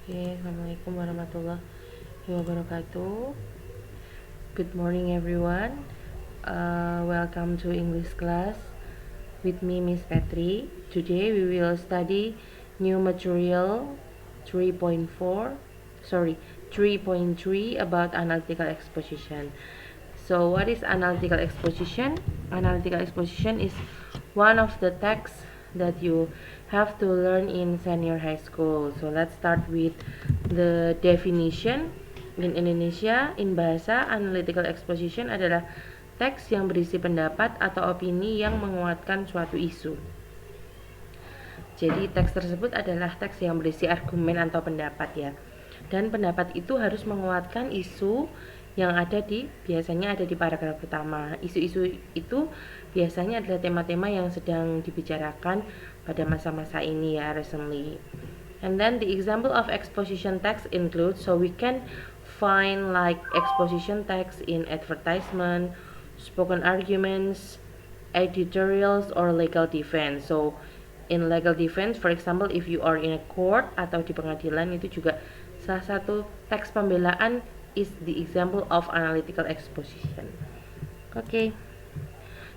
Oke, Assalamualaikum warahmatullahi wabarakatuh. Good morning everyone. Welcome to English class with me, Miss Petri. Today we will study new material 3.4, 3.3 about analytical exposition. So what is analytical exposition? Analytical exposition is one of the texts that you have to learn in senior high school. So let's start with the definition. In Indonesia, in bahasa, analytical exposition adalah teks yang berisi pendapat atau opini yang menguatkan suatu isu. Jadi teks tersebut adalah teks yang berisi argumen atau pendapat ya. Dan pendapat itu harus menguatkan isu yang biasanya ada di paragraf pertama. Isu-isu itu biasanya adalah tema-tema yang sedang dibicarakan pada masa-masa ini ya, recently. And then the example of exposition text includes, so we can find like exposition text in advertisement, spoken arguments, editorials, or legal defense. So in legal defense, for example, if you are in a court atau di pengadilan, itu juga salah satu teks pembelaan is the example of analytical exposition. Okay.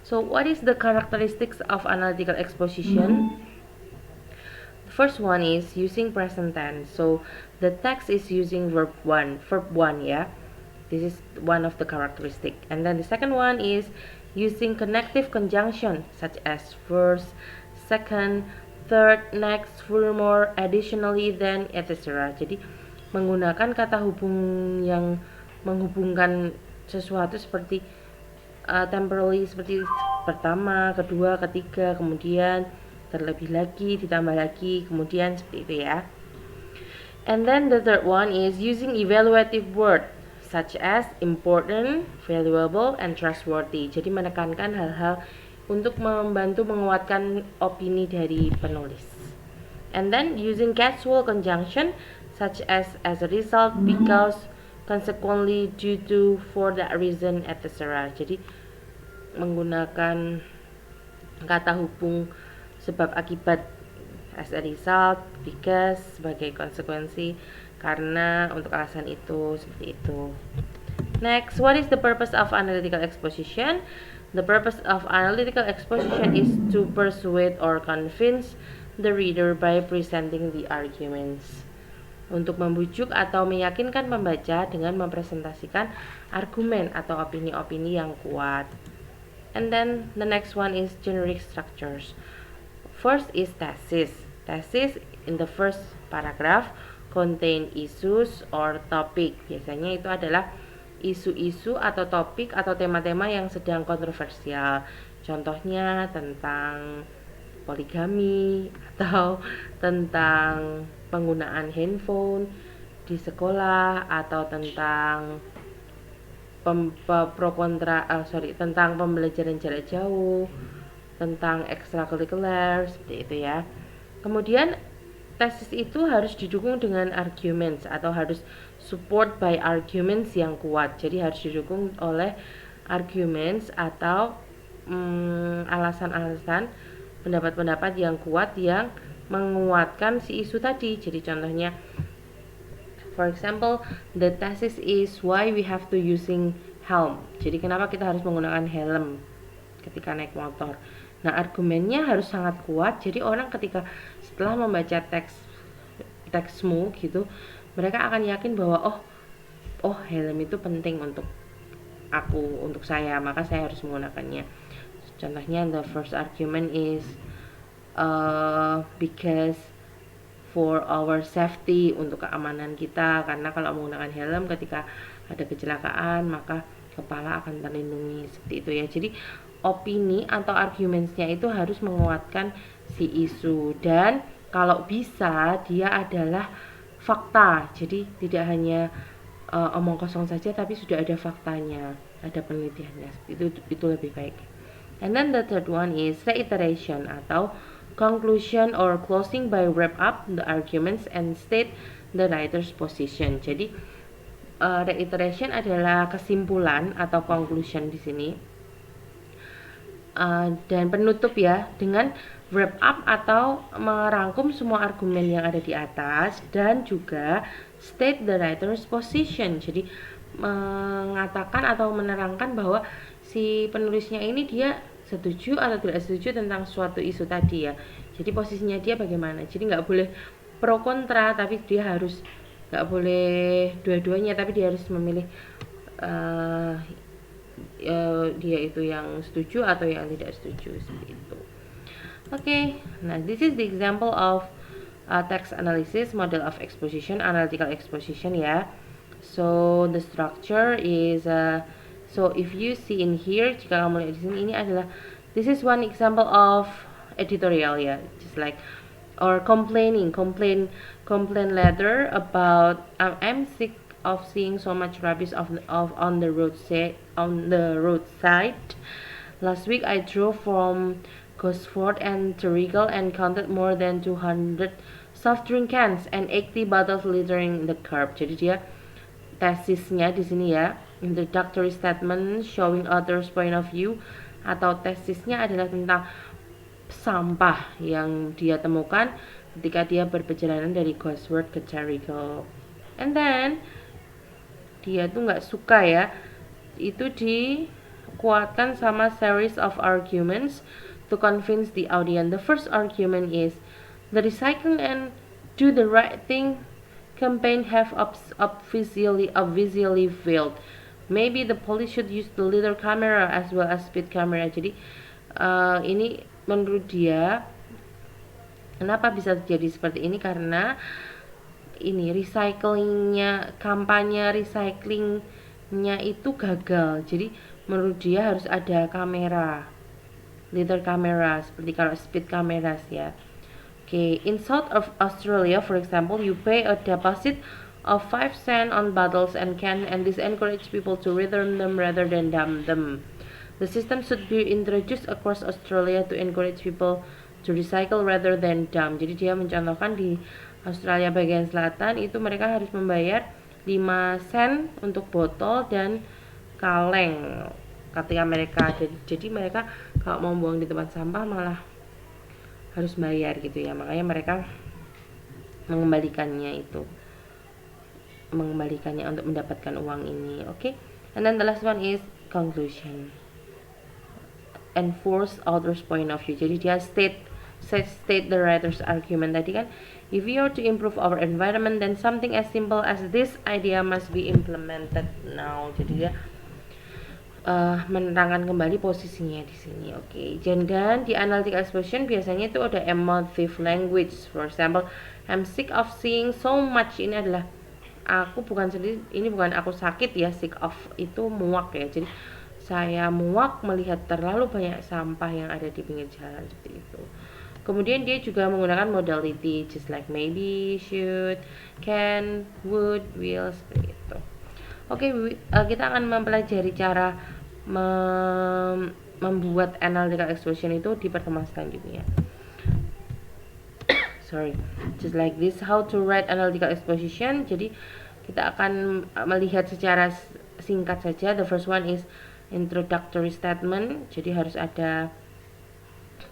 So what is the characteristics of analytical exposition? The first one is using present tense. So the text is using verb one, yeah. This is one of the characteristic. And then the second one is using connective conjunction such as first, second, third, next, furthermore, additionally, then, etc. Jadi menggunakan kata hubung yang menghubungkan sesuatu seperti temporally, seperti pertama, kedua, ketiga, kemudian terlebih lagi, ditambah lagi, kemudian seperti itu ya. And then the third one is using evaluative word such as important, valuable, and trustworthy. Jadi menekankan hal-hal untuk membantu menguatkan opini dari penulis. And then using casual conjunction such as a result, because, consequently, due to, for that reason, etc. Jadi menggunakan kata hubung sebab akibat, as a result, because sebagai konsekuensi, karena, untuk alasan itu, seperti itu. Next, what is the purpose of analytical exposition? The purpose of analytical exposition is to persuade or convince the reader by presenting the arguments. Untuk membujuk atau meyakinkan pembaca dengan mempresentasikan argumen atau opini-opini yang kuat. And then the next one is generic structures. First is thesis. Thesis in the first paragraph contain issues or topic. Biasanya itu adalah isu-isu atau topik atau tema-tema yang sedang kontroversial. Contohnya tentang poligami atau tentang penggunaan handphone di sekolah atau tentang tentang pembelajaran jarak jauh, tentang ekstrakurikuler, seperti itu ya. Kemudian tesis itu harus didukung dengan arguments atau harus support by arguments yang kuat. Jadi harus didukung oleh arguments atau alasan-alasan, pendapat-pendapat yang kuat yang menguatkan si isu tadi. Jadi contohnya, for example, the thesis is why we have to using helm. Jadi kenapa kita harus menggunakan helm ketika naik motor. Nah, argumennya harus sangat kuat. Jadi orang ketika setelah membaca teksmu gitu, mereka akan yakin bahwa oh helm itu penting untuk saya, maka saya harus menggunakannya. Contohnya, the first argument is because for our safety, untuk keamanan kita, karena kalau menggunakan helm ketika ada kecelakaan maka kepala akan terlindungi, seperti itu ya. Jadi opini atau argumentsnya itu harus menguatkan si isu, dan kalau bisa dia adalah fakta. Jadi tidak hanya omong kosong saja, tapi sudah ada faktanya, ada penelitiannya. Itu lebih baik. And then the third one is reiteration atau conclusion or closing by wrap up the arguments and state the writer's position. Jadi reiteration adalah kesimpulan atau conclusion di sini. dan penutup ya, dengan wrap up atau merangkum semua argumen yang ada di atas, dan juga state the writer's position. Jadi mengatakan atau menerangkan bahwa si penulisnya ini dia setuju atau tidak setuju tentang suatu isu tadi ya. Jadi posisinya dia bagaimana. Jadi nggak boleh pro kontra, tapi dia harus, nggak boleh dua-duanya, tapi dia harus memilih dia itu yang setuju atau yang tidak setuju, seperti itu. Okay, nah this is the example of text analysis, model of exposition, analytical exposition ya. So the structure is so if you see in here, jika kamu lihat di sini, ini adalah, this is one example of editorial ya, just like, or complain letter about I'm sick of seeing so much rubbish on the roadside. Last week I drove from Gosford and Terrigal and counted more than 200 soft drink cans and 80 bottles littering the curb. Jadi dia tesisnya di sini ya, introductory statement showing others point of view, atau tesisnya adalah tentang sampah yang dia temukan ketika dia berperjalanan dari Gosford ke Terrigal. And then dia tuh nggak suka ya, itu dikuatkan sama series of arguments to convince the audience. The first argument is the recycling and do the right thing campaign have obviously failed. Maybe the police should use the litter camera as well as speed camera. Jadi ini menurut dia, kenapa bisa terjadi seperti ini, karena ini recyclingnya, kampanye recyclingnya itu gagal. Jadi menurut dia harus ada kamera, litter camera, seperti kalau speed cameras ya. Okay, in South of Australia, for example, you pay a deposit of 5 cents on bottles and cans, and this encourages people to return them rather than dump them. The system should be introduced across Australia to encourage people to recycle rather than dump. Jadi dia mencontohkan di Australia bagian selatan itu mereka harus membayar 5 sen untuk botol dan kaleng ketika mereka, jadi mereka kalau mau buang di tempat sampah malah harus bayar gitu ya, makanya mereka mengembalikannya untuk mendapatkan uang ini. Okay, and then the last one is conclusion, enforce others point of view. Jadi dia state the writer's argument tadi kan, if we are to improve our environment, then something as simple as this idea must be implemented now. Jadi dia menerangkan kembali posisinya di sini. Oke, dan di analytical exposition biasanya itu ada emotive language. For example, I'm sick of seeing so much. Ini adalah aku bukan sedih, ini bukan aku sakit ya, sick of itu muak ya. Jadi saya muak melihat terlalu banyak sampah yang ada di pinggir jalan, seperti itu. Kemudian dia juga menggunakan modality, just like maybe, should, can, would, will, seperti itu. Oke, kita akan mempelajari cara membuat analytical exposition itu di pertemuan selanjutnya. Sorry, just like this, how to write analytical exposition. Jadi kita akan melihat secara singkat saja. The first one is introductory statement. Jadi harus ada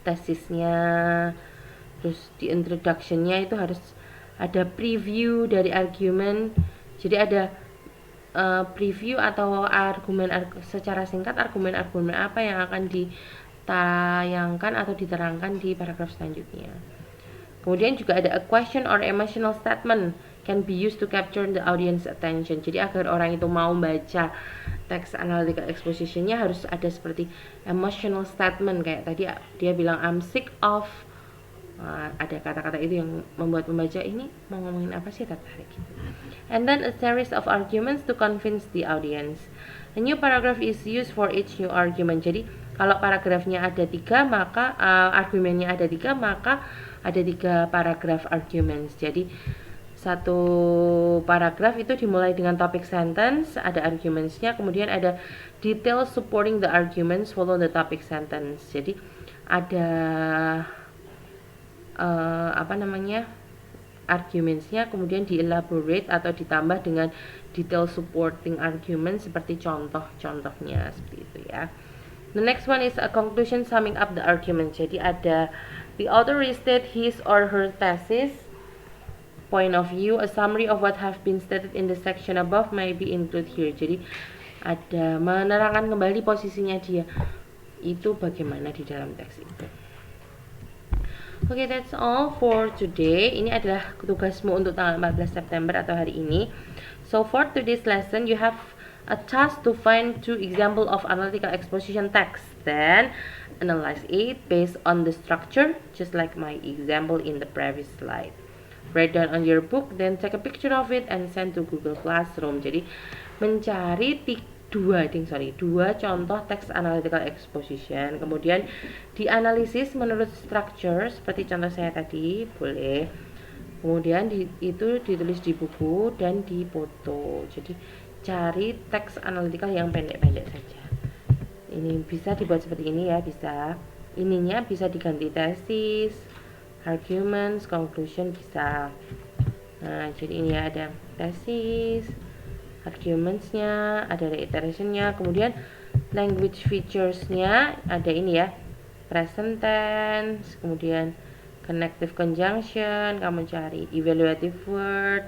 tesisnya, terus di introductionnya itu harus ada preview dari argumen. Jadi ada preview atau argumen secara singkat, argumen-argumen apa yang akan ditayangkan atau diterangkan di paragraf selanjutnya. Kemudian juga ada a question or emotional statement can be used to capture the audience attention. Jadi agar orang itu mau baca teks analytical expositionnya harus ada seperti emotional statement, kayak tadi dia bilang I'm sick of, ada kata-kata itu yang membuat pembaca ini mau ngomongin apa sih, tertarik gitu. And then a series of arguments to convince the audience. A new paragraph is used for each new argument. Jadi kalau paragrafnya ada 3, maka argumennya ada 3, maka ada 3 paragraph arguments. Jadi satu paragraf itu dimulai dengan topic sentence, ada argumentsnya, kemudian ada detail supporting the arguments, follow the topic sentence. Jadi ada argumentsnya, kemudian di-elaborate atau ditambah dengan detail supporting argument seperti contoh-contohnya, seperti itu ya. The next one is a conclusion summing up the argument. Jadi ada the author restate his or her thesis, point of view, a summary of what have been stated in the section above may be included here. Jadi ada menerangkan kembali posisinya dia itu bagaimana di dalam teks itu. Oke, that's all for today. Ini adalah tugasmu untuk tanggal 14 September atau hari ini. So for today's lesson, you have a task to find 2 example of analytical exposition text. Then analyze it based on the structure, just like my example in the previous slide. Write down on your book, then take a picture of it and send to Google Classroom. Jadi mencari dua contoh teks analytical exposition, kemudian dianalisis menurut structure seperti contoh saya tadi, boleh. Kemudian itu ditulis di buku dan dipoto. Jadi cari teks analytical yang pendek-pendek saja. Ini bisa dibuat seperti ini ya, bisa. Ininya bisa diganti tesis, arguments, conclusion bisa. Nah, jadi ini ya, ada tesis, argumentsnya, ada reiterationnya, kemudian language featuresnya ada ini ya, present tense, kemudian connective conjunction kamu cari, evaluative word,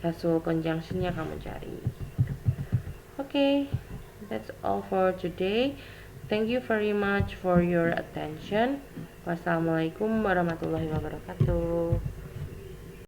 causal conjunctionnya kamu cari. Okay, that's all for today. Thank you very much for your attention. Wassalamualaikum warahmatullahi wabarakatuh.